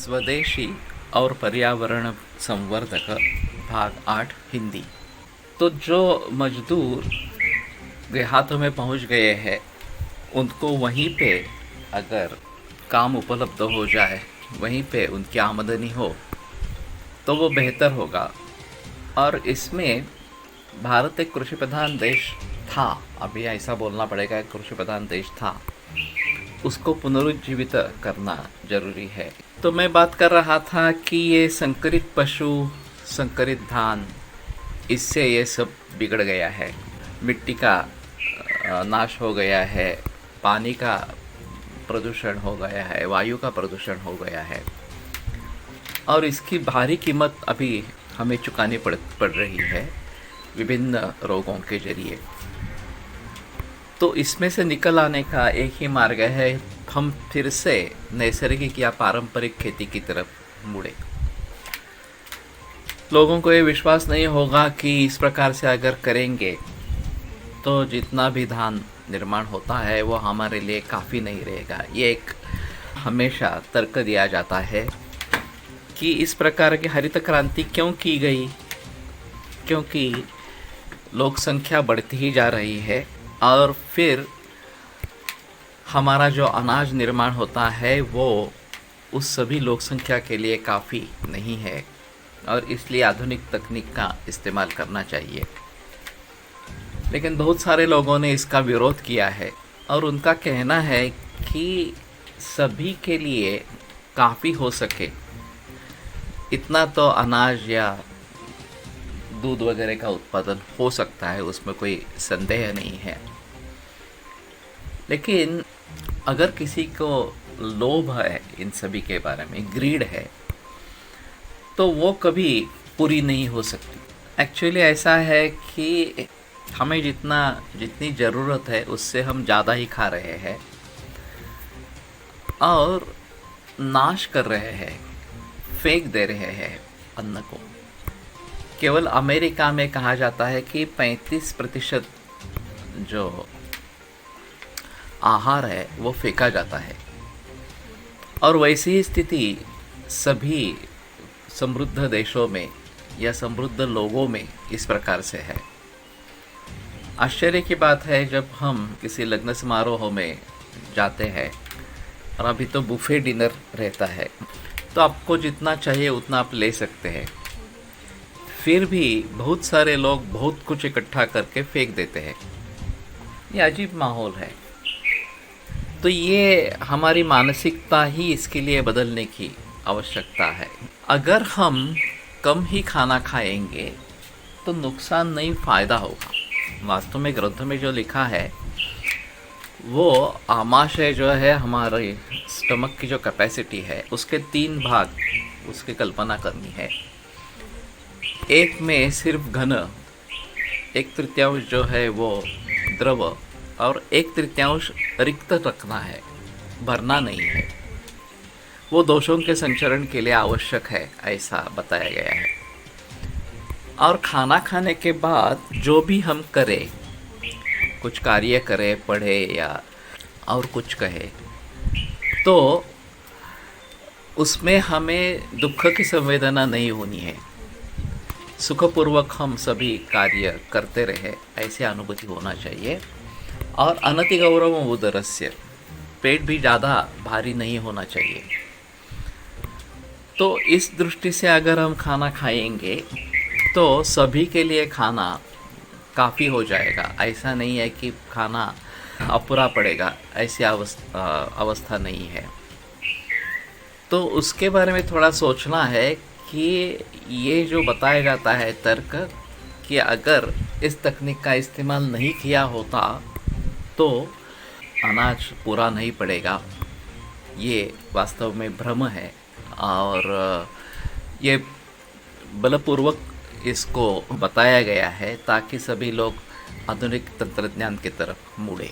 स्वदेशी और पर्यावरण संवर्धक भाग 8 हिंदी। तो जो मजदूर देहातों में पहुंच गए हैं उनको वहीं पे अगर काम उपलब्ध हो जाए, वहीं पे उनकी आमदनी हो तो वो बेहतर होगा। और इसमें भारत एक कृषि प्रधान देश था, अभी ऐसा बोलना पड़ेगा, एक कृषि प्रधान देश था, उसको पुनरुज्जीवित करना जरूरी है। तो मैं बात कर रहा था कि ये संकरित पशु, संकरित धान, इससे ये सब बिगड़ गया है। मिट्टी का नाश हो गया है, पानी का प्रदूषण हो गया है, वायु का प्रदूषण हो गया है और इसकी भारी कीमत अभी हमें चुकानी पड़ रही है विभिन्न रोगों के जरिए। तो इसमें से निकल आने का एक ही मार्ग है, हम फिर से नैसर्गिक या पारंपरिक खेती की तरफ मुड़े। लोगों को ये विश्वास नहीं होगा कि इस प्रकार से अगर करेंगे तो जितना भी धान निर्माण होता है वो हमारे लिए काफ़ी नहीं रहेगा। ये एक हमेशा तर्क दिया जाता है कि इस प्रकार की हरित क्रांति क्यों की गई, क्योंकि लोक संख्या बढ़ती ही जा रही है और फिर हमारा जो अनाज निर्माण होता है वो उस सभी लोक संख्या के लिए काफ़ी नहीं है और इसलिए आधुनिक तकनीक का इस्तेमाल करना चाहिए। लेकिन बहुत सारे लोगों ने इसका विरोध किया है और उनका कहना है कि सभी के लिए काफ़ी हो सके इतना तो अनाज या दूध वगैरह का उत्पादन हो सकता है, उसमें कोई संदेह नहीं है। लेकिन अगर किसी को लोभ है इन सभी के बारे में, ग्रीड है, तो वो कभी पूरी नहीं हो सकती। एक्चुअली ऐसा है कि हमें जितनी ज़रूरत है उससे हम ज़्यादा ही खा रहे हैं और नाश कर रहे हैं, फेंक दे रहे हैं अन्न को। केवल अमेरिका में कहा जाता है कि 35% जो आहार है वो फेंका जाता है और वैसी ही स्थिति सभी समृद्ध देशों में या समृद्ध लोगों में इस प्रकार से है। आश्चर्य की बात है, जब हम किसी लग्न समारोह में जाते हैं और अभी तो बुफे डिनर रहता है तो आपको जितना चाहिए उतना आप ले सकते हैं, फिर भी बहुत सारे लोग बहुत कुछ इकट्ठा करके फेंक देते हैं। ये अजीब माहौल है। तो ये हमारी मानसिकता ही इसके लिए बदलने की आवश्यकता है। अगर हम कम ही खाना खाएंगे तो नुकसान नहीं, फ़ायदा होगा। वास्तव में ग्रंथ में जो लिखा है वो आमाशय जो है, हमारे स्टमक की जो कैपेसिटी है उसके 3 भाग उसकी कल्पना करनी है। एक में सिर्फ घन, 1/3 जो है वो द्रव और 1/3 रिक्त रखना है, भरना नहीं है। वो दोषों के संचरण के लिए आवश्यक है, ऐसा बताया गया है। और खाना खाने के बाद जो भी हम करें, कुछ कार्य करें, पढ़े या और कुछ कहे, तो उसमें हमें दुख की संवेदना नहीं होनी है। सुखपूर्वक हम सभी कार्य करते रहे, ऐसी अनुभूति होना चाहिए। और अनति गौरव उदरस्य, पेट भी ज़्यादा भारी नहीं होना चाहिए। तो इस दृष्टि से अगर हम खाना खाएंगे तो सभी के लिए खाना काफ़ी हो जाएगा। ऐसा नहीं है कि खाना अपूरा पड़ेगा, ऐसी अवस्था नहीं है। तो उसके बारे में थोड़ा सोचना है कि ये जो बताया जाता है तर्क कि अगर इस तकनीक का इस्तेमाल नहीं किया होता तो अनाज पूरा नहीं पड़ेगा, ये वास्तव में भ्रम है और ये बलपूर्वक इसको बताया गया है ताकि सभी लोग आधुनिक तंत्रज्ञान की तरफ मुड़े।